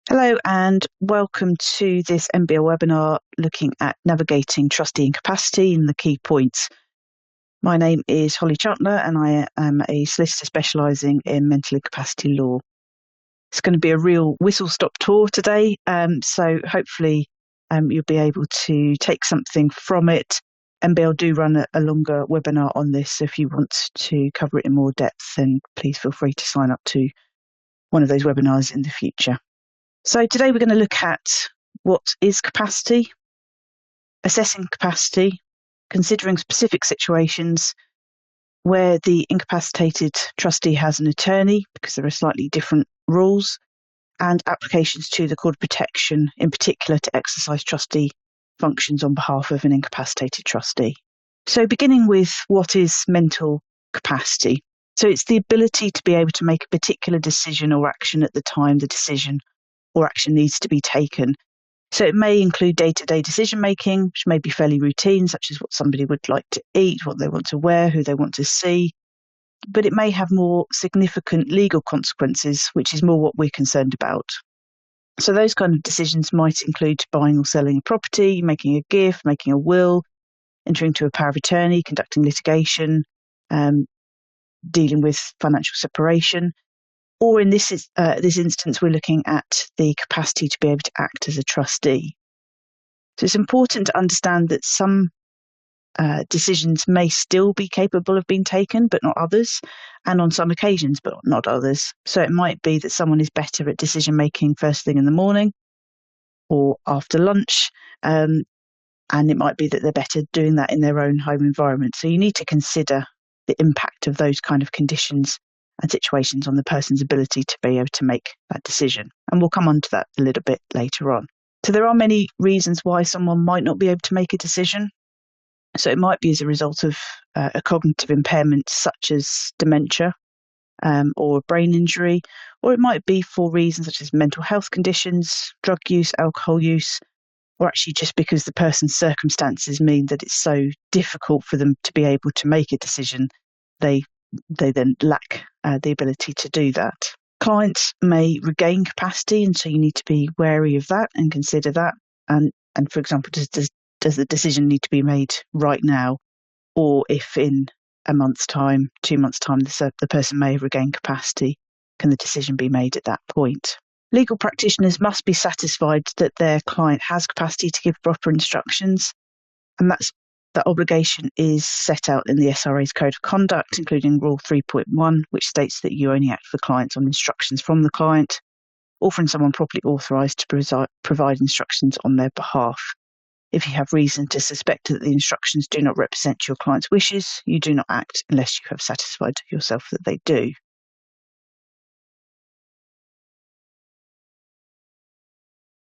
Hello and welcome to this MBL webinar looking at navigating trustee incapacity and the key points. My name is Holly Chandler and I am a solicitor specialising in mental incapacity law. It's going to be a real whistle-stop tour today, so hopefully you'll be able to take something from it. MBL do run a longer webinar on this, so if you want to cover it in more depth, then please feel free to sign up to one of those webinars in the future. So today we're going to look at what is capacity, assessing capacity, considering specific situations where the incapacitated trustee has an attorney, because there are slightly different rules, and applications to the Court of Protection, in particular to exercise trustee functions on behalf of an incapacitated trustee. So beginning with what is mental capacity. So it's the ability to be able to make a particular decision or action at the time the decision or action needs to be taken. So it may include day-to-day decision-making, which may be fairly routine, such as what somebody would like to eat, what they want to wear, who they want to see. But it may have more significant legal consequences, which is more what we're concerned about. So those kind of decisions might include buying or selling a property, making a gift, making a will, entering into a power of attorney, conducting litigation, dealing with financial separation. Or in this instance, we're looking at the capacity to be able to act as a trustee. So it's important to understand that some decisions may still be capable of being taken, but not others, and on some occasions, but not others. So it might be that someone is better at decision making first thing in the morning or after lunch, and it might be that they're better doing that in their own home environment. So you need to consider the impact of those kind of conditions and situations on the person's ability to be able to make that decision. And we'll come on to that a little bit later on. So there are many reasons why someone might not be able to make a decision. So it might be as a result of a cognitive impairment such as dementia or a brain injury, or it might be for reasons such as mental health conditions, drug use, alcohol use, or actually just because the person's circumstances mean that it's so difficult for them to be able to make a decision, they then lack the ability to do that. Clients may regain capacity, and so you need to be wary of that and consider that. And for example, does the decision need to be made right now, or if in a month's time, 2 months' time, the person may have regained capacity, can the decision be made at that point? Legal practitioners must be satisfied that their client has capacity to give proper instructions, and that obligation is set out in the SRA's Code of Conduct, including Rule 3.1, which states that you only act for clients on instructions from the client or from someone properly authorised to provide instructions on their behalf. If you have reason to suspect that the instructions do not represent your client's wishes, you do not act unless you have satisfied yourself that they do.